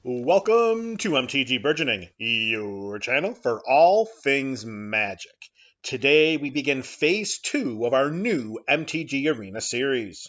Welcome to MTG Burgeoning, your channel for all things magic. Today we begin Phase 2 of our new MTG Arena Series.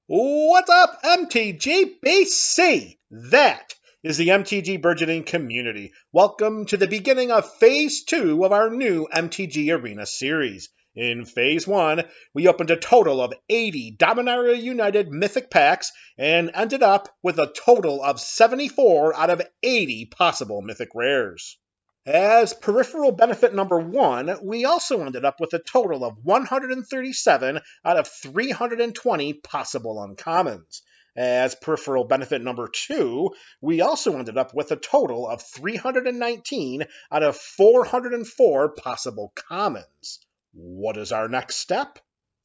What's up, MTG BC? That is the MTG Burgeoning community. Welcome to the beginning of Phase 2 of our new MTG Arena Series. In Phase 1, we opened a total of 80 Dominaria United Mythic packs and ended up with a total of 74 out of 80 possible Mythic Rares. As peripheral benefit number 1, we also ended up with a total of 137 out of 320 possible uncommons. As peripheral benefit number 2, we also ended up with a total of 319 out of 404 possible commons. What is our next step?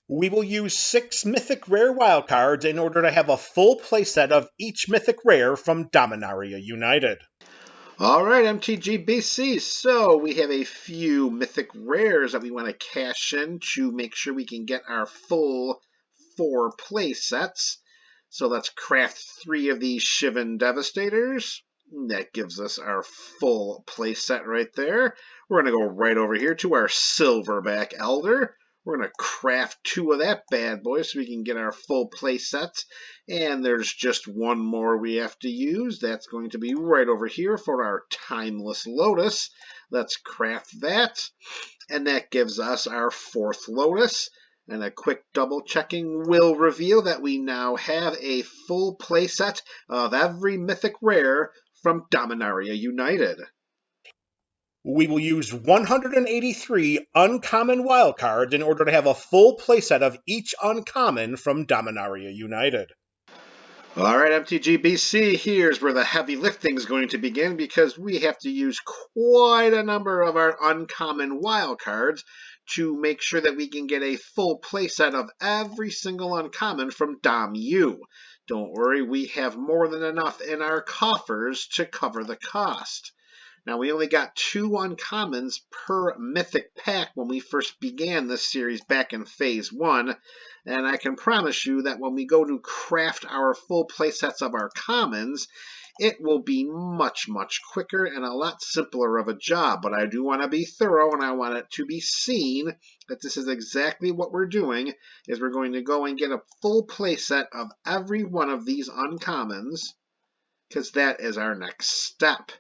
We will use 6 Mythic Rare wildcards in order to have a full playset of each Mythic Rare from Dominaria United. All right, MTGBC. So we have a few mythic rares that we want to cash in to make sure we can get our full 4 play sets. So let's craft 3 of these Shivan Devastators. That gives us our full play set right there. We're going to go right over here to our Silverback Elder. We're going to craft 2 of that bad boy so we can get our full play set. And there's just one more we have to use. That's going to be right over here for our Timeless Lotus. Let's craft that. And that gives us our 4th Lotus. And a quick double checking will reveal that we now have a full playset of every mythic rare from Dominaria United. We will use 183 uncommon wildcards in order to have a full playset of each uncommon from Dominaria United. All right, MTGBC, here's where the heavy lifting is going to begin because we have to use quite a number of our uncommon wildcards to make sure that we can get a full playset of every single uncommon from Dom U. Don't worry, we have more than enough in our coffers to cover the cost. Now, we only got 2 uncommons per mythic pack when we first began this series back in Phase 1, and I can promise you that when we go to craft our full playsets of our commons, it will be much, much quicker and a lot simpler of a job. But I do want to be thorough, and I want it to be seen that this is exactly what we're doing, is we're going to go and get a full playset of every one of these uncommons, because that is our next step.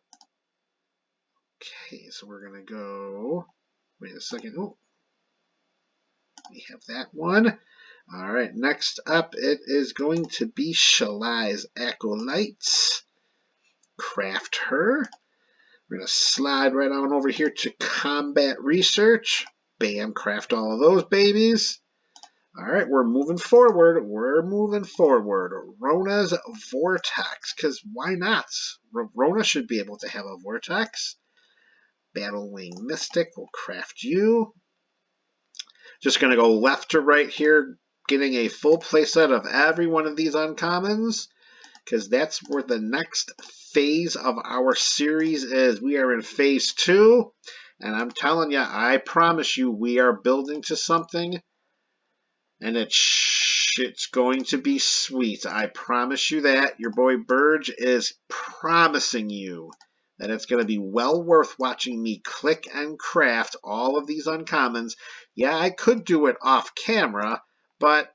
Okay, so we're going to go, wait a second, oh, we have that one. All right, next up it is going to be Shalai's Acolytes. Craft her. We're going to slide right on over here to Combat Research. Bam, craft all of those babies. All right, we're moving forward. Rona's Vortex, because why not? Rona should be able to have a Vortex. Battlewing Mystic, we'll craft you. Just going to go left to right here, getting a full playset of every one of these uncommons, because that's where the next phase of our series is. We are in Phase 2, and I'm telling you, I promise you, we are building to something, and it's going to be sweet. I promise you that. Your boy Burge is promising you that it's going to be well worth watching me click and craft all of these uncommons. Yeah, I could do it off camera, but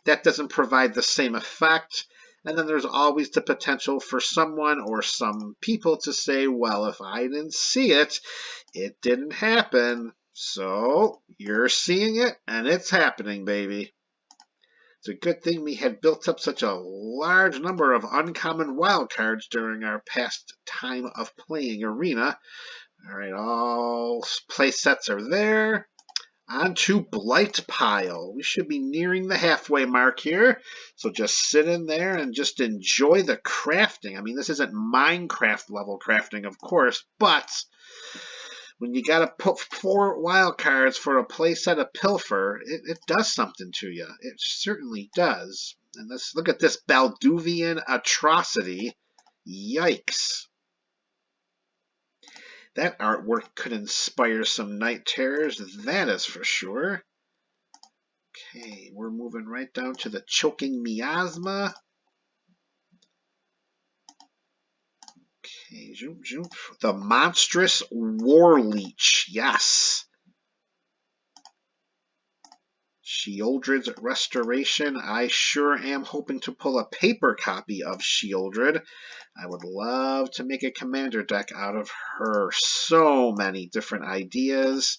that doesn't provide the same effect. And then there's always the potential for someone or some people to say, well, if I didn't see it, it didn't happen. So you're seeing it, and it's happening, baby. It's a good thing we had built up such a large number of uncommon wildcards during our past time of playing Arena. All right, all play sets are there. On to Blight Pile. We should be nearing the halfway mark here. So just sit in there and just enjoy the crafting. I mean, this isn't Minecraft level crafting, of course, but when you got to put 4 wild cards for a playset of Pilfer, it does something to you. It certainly does. And let's look at this Balduvian Atrocity. Yikes. That artwork could inspire some night terrors, that is for sure. Okay, we're moving right down to the Choking Miasma. Okay, zoom, zoom. The Monstrous War Leech, yes. Sheoldred's Restoration. I sure am hoping to pull a paper copy of Sheoldred. I would love to make a commander deck out of her. So many different ideas.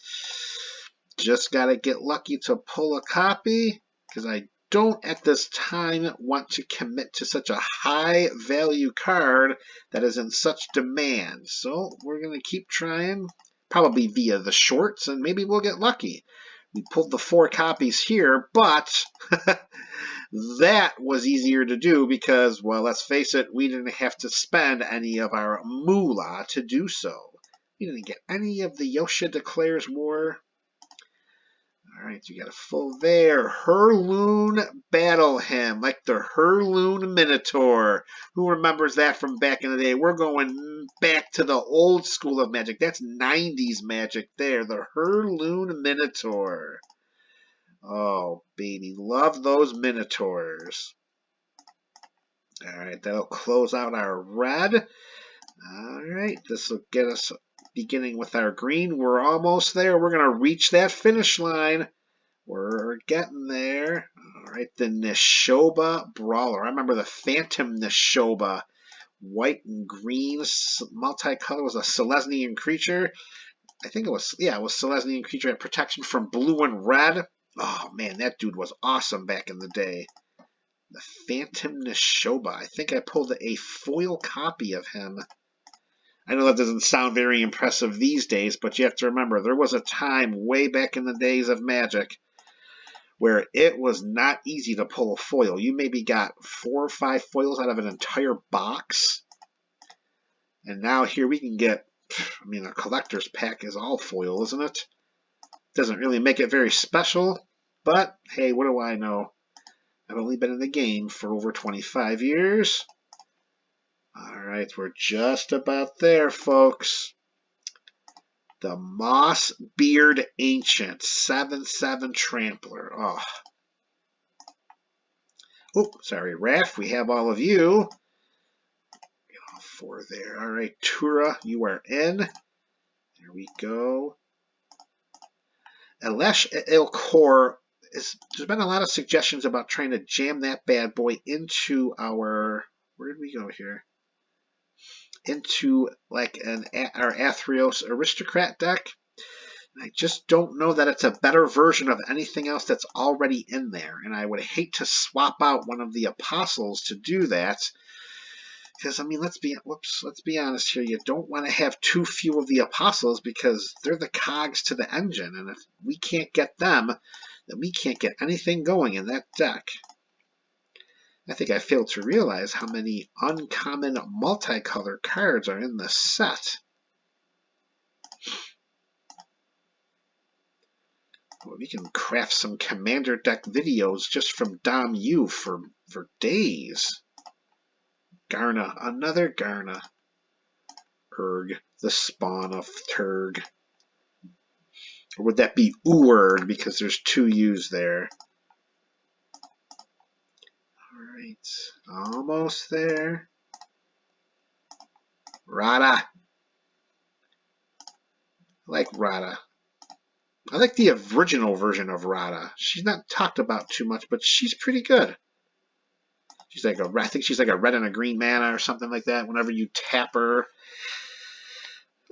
Just got to get lucky to pull a copy, because I don't at this time want to commit to such a high value card that is in such demand. So we're going to keep trying, probably via the shorts, and maybe we'll get lucky. We pulled the 4 copies here, but that was easier to do because, well, let's face it, we didn't have to spend any of our moolah to do so. We didn't get any of the Yosha Declares War. All right, you got a full there. Herloon Battle Hymn, like the Herloon Minotaur. Who remembers that from back in the day? We're going back to the old school of Magic. That's 90s Magic there, the Herloon Minotaur. Oh, baby, love those Minotaurs. All right, that'll close out our red. All right, this will get us beginning with our green. We're almost there. We're going to reach that finish line. We're getting there. All right, the Nishoba Brawler. I remember the Phantom Nishoba. White and green multicolor, was a Selesnyan creature. I think it was, yeah, it was Selesnyan creature, had protection from blue and red. Oh, man, that dude was awesome back in the day. The Phantom Nishoba. I think I pulled a foil copy of him. I know that doesn't sound very impressive these days, but you have to remember, there was a time way back in the days of Magic where it was not easy to pull a foil. You maybe got 4 or 5 foils out of an entire box. And now here we can get, I mean, a collector's pack is all foil, isn't it? Doesn't really make it very special, but hey, what do I know? I've only been in the game for over 25 years. All right, we're just about there, folks. The Mossbeard Ancient, 7/7 Trampler. Oh, sorry, Raph, we have all of you. Get all 4 there. All right, Tura, you are in. There we go. Elesh Ilkor, there's been a lot of suggestions about trying to jam that bad boy into our, where did we go here? Into like our Athreos Aristocrat deck. And I just don't know that it's a better version of anything else that's already in there. And I would hate to swap out one of the Apostles to do that. Because, I mean, let's be honest here. You don't want to have too few of the Apostles because they're the cogs to the engine. And if we can't get them, then we can't get anything going in that deck. I think I failed to realize how many uncommon multicolor cards are in the set. Well, we can craft some commander deck videos just from Dom U for days. Garna, another Garna. Urg, the spawn of Turg. Or would that be Urg, because there's 2 U's there. Alright, almost there. Rada. I like Rada. I like the original version of Rada. She's not talked about too much, but she's pretty good. She's like I think she's like a red and a green mana or something like that. Whenever you tap her,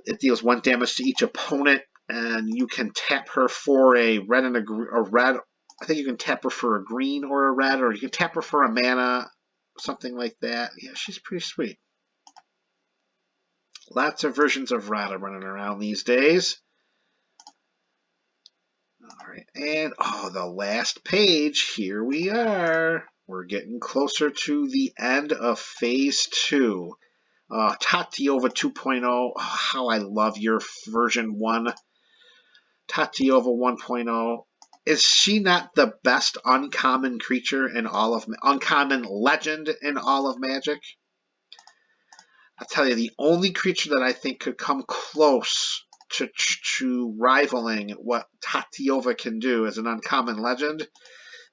it deals 1 damage to each opponent, and you can tap her for a red and a red. I think you can tap her for a green or a red, or you can tap her for a mana, something like that. Yeah, she's pretty sweet. Lots of versions of Rada running around these days. All right, and the last page. Here we are. We're getting closer to the end of Phase 2. Tatiova 2.0. Oh, how I love your version 1. Tatiova 1.0. Is she not the best uncommon creature in all of uncommon legend in all of Magic? I tell you, the only creature that I think could come close to rivaling what Tatiova can do as an uncommon legend,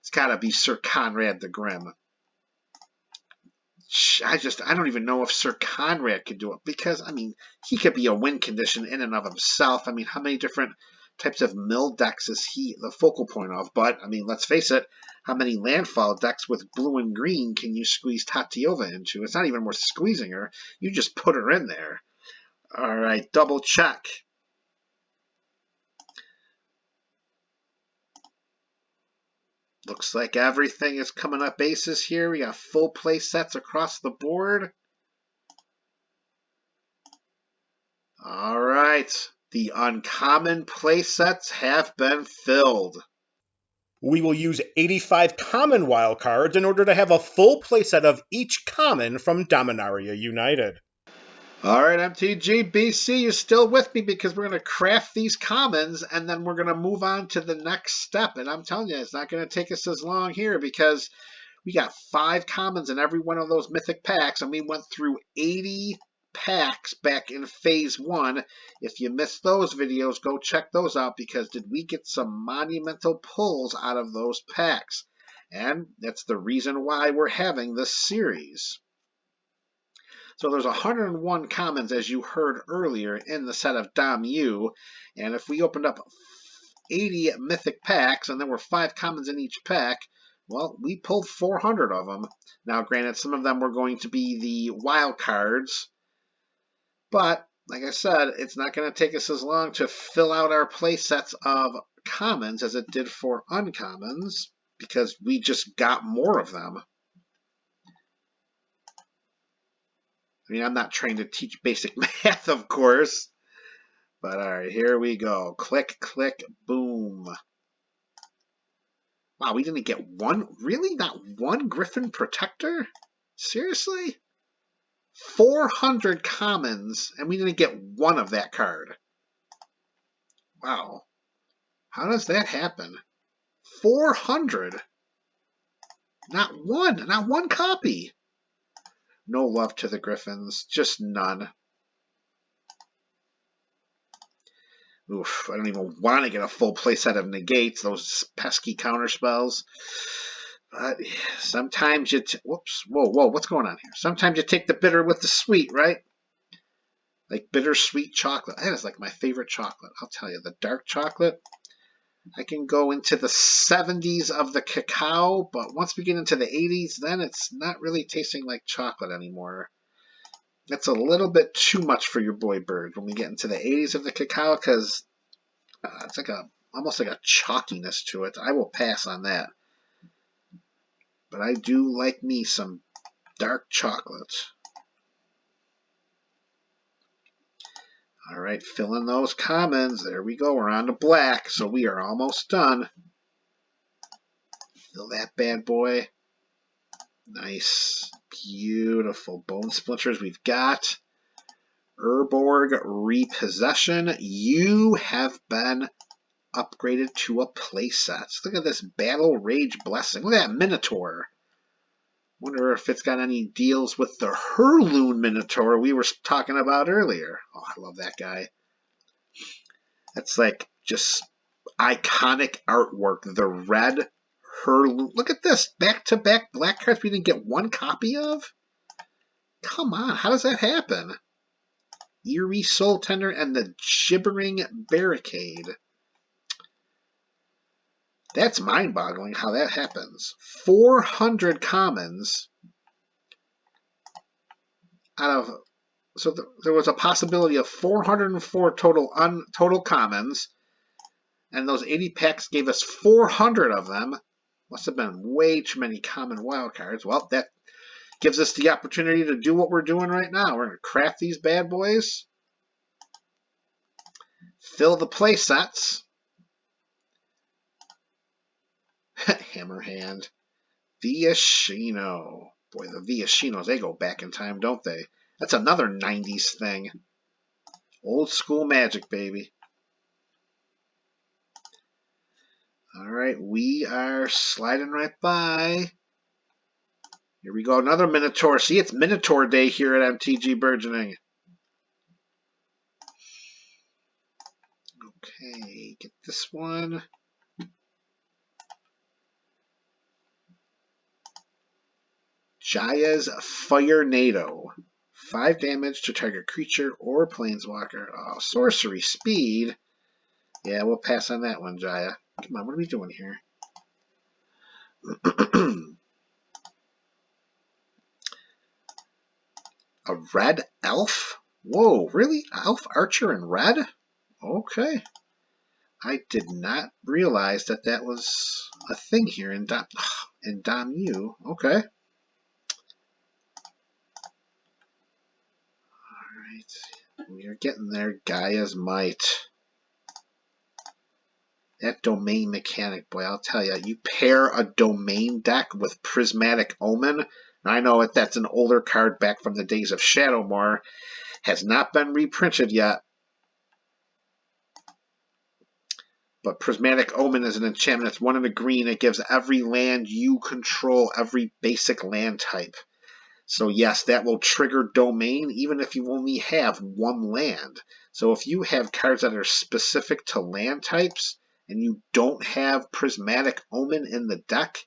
it's got to be Sir Conrad the Grim. I don't even know if Sir Conrad could do it because, I mean, he could be a win condition in and of himself. I mean, how many different types of mill decks is he the focal point of? But, I mean, let's face it, how many landfall decks with blue and green can you squeeze Tatiova into? It's not even worth squeezing her. You just put her in there. All right, double check. Looks like everything is coming up aces here. We got full play sets across the board. All right. The uncommon play sets have been filled. We will use 85 common wildcards in order to have a full playset of each common from Dominaria United. All right, MTG BC, you're still with me because we're going to craft these commons and then we're going to move on to the next step. And I'm telling you, it's not going to take us as long here because we got 5 commons in every one of those mythic packs, and we went through 80 packs back in Phase 1. If you missed those videos, go check those out because did we get some monumental pulls out of those packs? And that's the reason why we're having this series. So there's 101 commons, as you heard earlier, in the set of Dom U. And if we opened up 80 mythic packs, and there were 5 commons in each pack, well, we pulled 400 of them. Now, granted, some of them were going to be the wild cards, but like I said, it's not going to take us as long to fill out our play sets of commons as it did for uncommons because we just got more of them. I mean, I'm not trying to teach basic math, of course. But all right, here we go. Click, click, boom. Wow, we didn't get one? Really? Not one Griffin Protector? Seriously? 400 commons, and we didn't get one of that card. Wow. How does that happen? 400? Not one copy. No love to the Griffins, just none. Oof, I don't even want to get a full playset of negates, those pesky counter spells. But sometimes you... Whoops, whoa, what's going on here? Sometimes you take the bitter with the sweet, right? Like bittersweet chocolate. That is like my favorite chocolate. I'll tell you, the dark chocolate. I can go into the 70s of the cacao, but once we get into the 80s, then it's not really tasting like chocolate anymore. That's a little bit too much for your boy Bird when we get into the 80s of the cacao because it's like almost like a chalkiness to it. I will pass on that. But I do like me some dark chocolate. All right, fill in those commons. There we go. We're on to black, so we are almost done. Fill that bad boy. Nice. Beautiful. Bone splinters we've got. Urborg Repossession. You have been upgraded to a playset. Look at this Battle Rage Blessing. Look at that Minotaur. Wonder if it's got any deals with the Hurloon Minotaur we were talking about earlier. Oh, I love that guy. That's like just iconic artwork. The red Hurloon. Look at this. Back-to-back black cards we didn't get one copy of? Come on. How does that happen? Eerie Soul Tender and the Gibbering Barricade. That's mind-boggling how that happens. 400 commons out of... So there was a possibility of 404 total commons, and those 80 packs gave us 400 of them. Must have been way too many common wildcards. Well, that gives us the opportunity to do what we're doing right now. We're going to craft these bad boys, fill the play sets, Hammerhand. Viashino. Boy, the Viashinos, they go back in time, don't they? That's another 90s thing. Old school magic, baby. All right, we are sliding right by. Here we go, another Minotaur. See, it's Minotaur Day here at MTG Burgeoning. Okay, get this one. Jaya's Firenado. 5 damage to target creature or planeswalker. Oh, sorcery speed. Yeah, we'll pass on that one, Jaya. Come on, what are we doing here? A red elf? Whoa, really? Elf Archer in red? Okay. I did not realize that that was a thing here in Dom U. Okay. Alright. We are getting there. Gaia's Might. That domain mechanic, boy, I'll tell you. You pair a domain deck with Prismatic Omen. I know that's an older card back from the days of Shadowmoor. Has not been reprinted yet. But Prismatic Omen is an enchantment. It's 1 in a green. It gives every land you control every basic land type. So yes, that will trigger domain even if you only have 1 land. So if you have cards that are specific to land types and you don't have Prismatic Omen in the deck,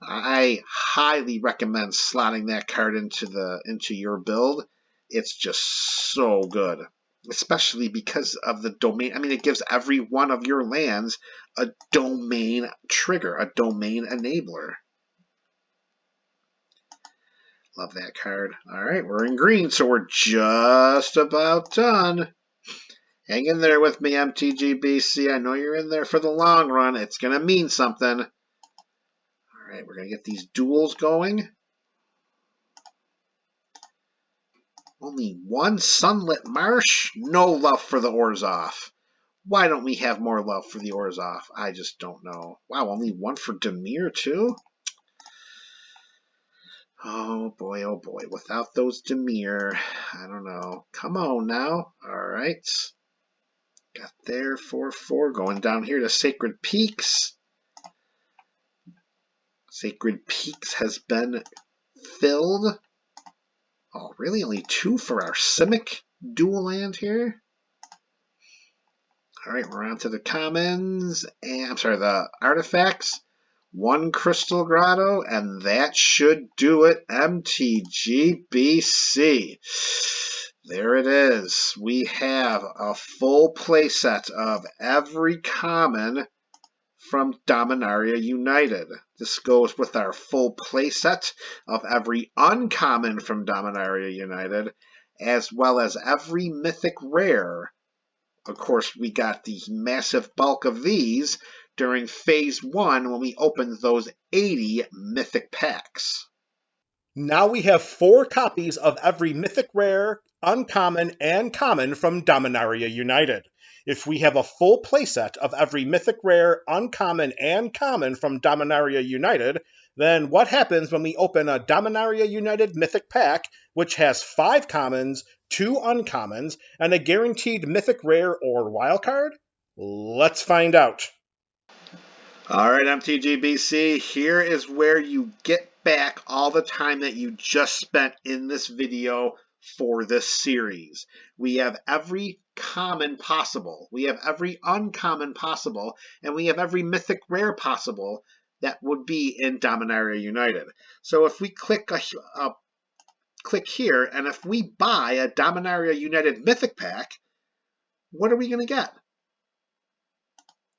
I highly recommend slotting that card into your build. It's just so good, especially because of the domain. I mean, it gives every one of your lands a domain trigger, a domain enabler. Love that card. All right, we're in green, so we're just about done. Hang in there with me, MTGBC. I know you're in there for the long run. It's going to mean something. All right, we're going to get these duels going. Only 1 Sunlit Marsh? No love for the Orzhov. Why don't we have more love for the Orzhov? I just don't know. Wow, only 1 for Dimir, too? Oh boy, without those Dimir, I don't know. Come on now. All right. Got there, 4/4. Going down here to Sacred Peaks. Sacred Peaks has been filled. Oh, really? Only 2 for our Simic dual land here? All right, we're on to the commons. And I'm sorry, the artifacts. 1 Crystal Grotto, and that should do it. MTGBC. There it is. We have a full playset of every common from Dominaria United. This goes with our full playset of every uncommon from Dominaria United, as well as every mythic rare. Of course, we got the massive bulk of these during Phase 1 when we opened those 80 mythic packs. Now we have 4 copies of every mythic rare, uncommon, and common from Dominaria United. If we have a full playset of every mythic rare, uncommon, and common from Dominaria United, then what happens when we open a Dominaria United mythic pack, which has 5 commons, 2 uncommons, and a guaranteed mythic rare or wildcard? Let's find out. All right, MTGBC, here is where you get back all the time that you just spent in this video for this series. We have every common possible, we have every uncommon possible, and we have every mythic rare possible that would be in Dominaria United. So if we click here, and if we buy a Dominaria United mythic pack, what are we going to get?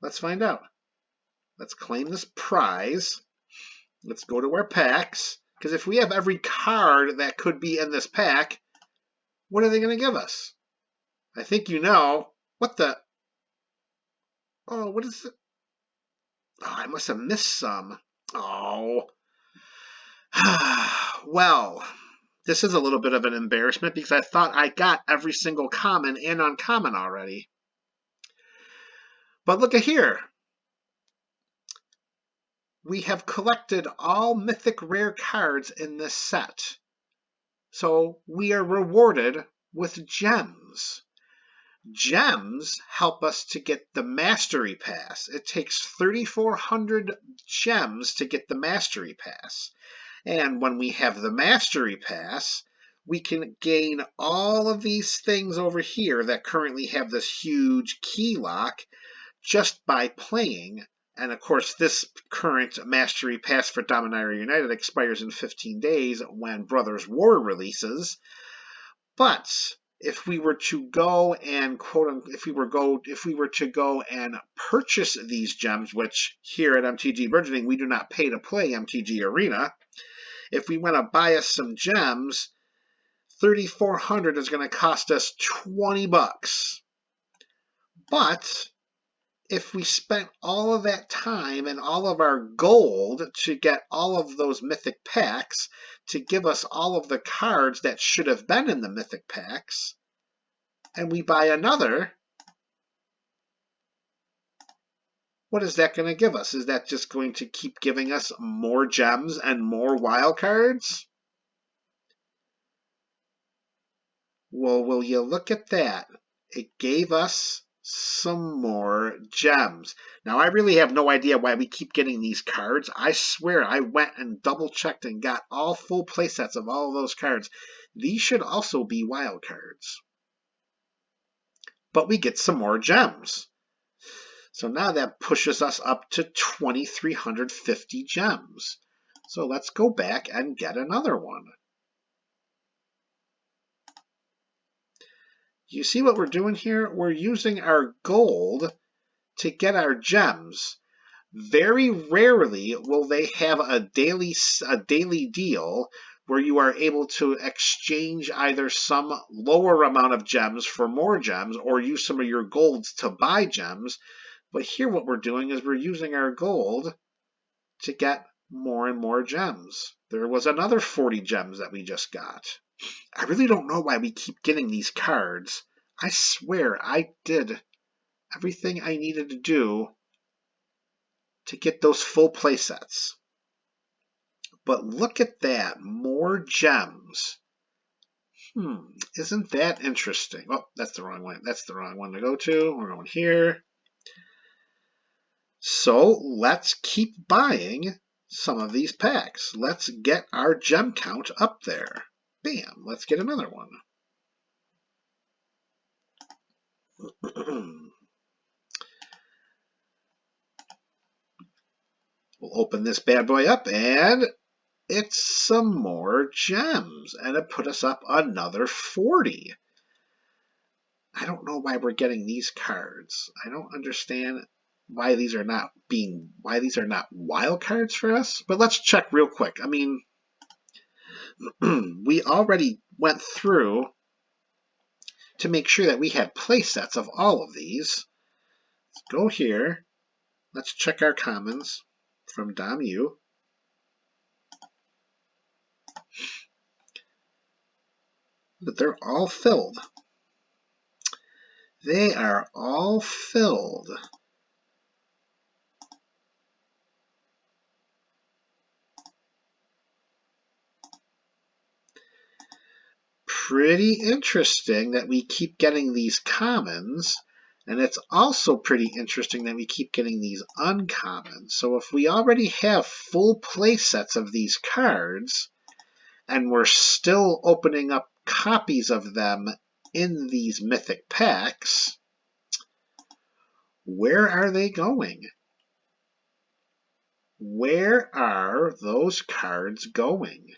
Let's find out. Let's claim this prize. Let's go to our packs. Because if we have every card that could be in this pack, what are they going to give us? I think you know. What the? Oh, what is it? Oh, I must have missed some. Oh. Well, this is a little bit of an embarrassment because I thought I got every single common and uncommon already. But look at here. we have collected all mythic rare cards in this set. So we are rewarded with gems. Gems help us to get the Mastery Pass. It takes 3,400 gems to get the Mastery Pass. And when we have the Mastery Pass, we can gain all of these things over here that currently have this huge key lock just by playing. And of course, this current Mastery Pass for Dominaria United expires in 15 days when Brothers War releases. But if we were to go and if we were to go and purchase these gems, which here at MTG Burgeoning we do not pay to play MTG Arena, if we want to buy us some gems, 3,400 is going to cost us 20 bucks. But if we spent all of that time and all of our gold to get all of those mythic packs to give us all of the cards that should have been in the mythic packs, and we buy another, what is that going to give us? Is that just going to keep giving us more gems and more wild cards? Well, will you look at that? It gave us some more gems. Now, I really have no idea why we keep getting these cards. I swear I went and double checked and got all full playsets of all of those cards. These should also be wild cards. But we get some more gems. So now that pushes us up to 2,350 gems. So let's go back and get another one. You see what we're doing here? We're using our gold to get our gems. Very rarely will they have a daily deal where you are able to exchange either some lower amount of gems for more gems or use some of your golds to buy gems. But here what we're doing is we're using our gold to get more and more gems. There was another 40 gems that we just got. I really don't know why we keep getting these cards. I swear I did everything I needed to do to get those full playsets. But look at that, more gems. Isn't that interesting? Oh, that's the wrong one. That's the wrong one to go to. We're going here. So let's keep buying some of these packs. Let's get our gem count up there. Bam, let's get another one. We'll open this bad boy up and it's some more gems. And it put us up another 40. I don't know why we're getting these cards. I don't understand why these are not wild cards for us. But let's check real quick. I mean, we already went through to make sure that we had play sets of all of these. Let's go here. Let's check our commons from Dom U. But they're all filled. They are all filled. Pretty interesting that we keep getting these commons, and it's also pretty interesting that we keep getting these uncommons. So if we already have full play sets of these cards, and we're still opening up copies of them in these mythic packs, where are they going? Where are those cards going?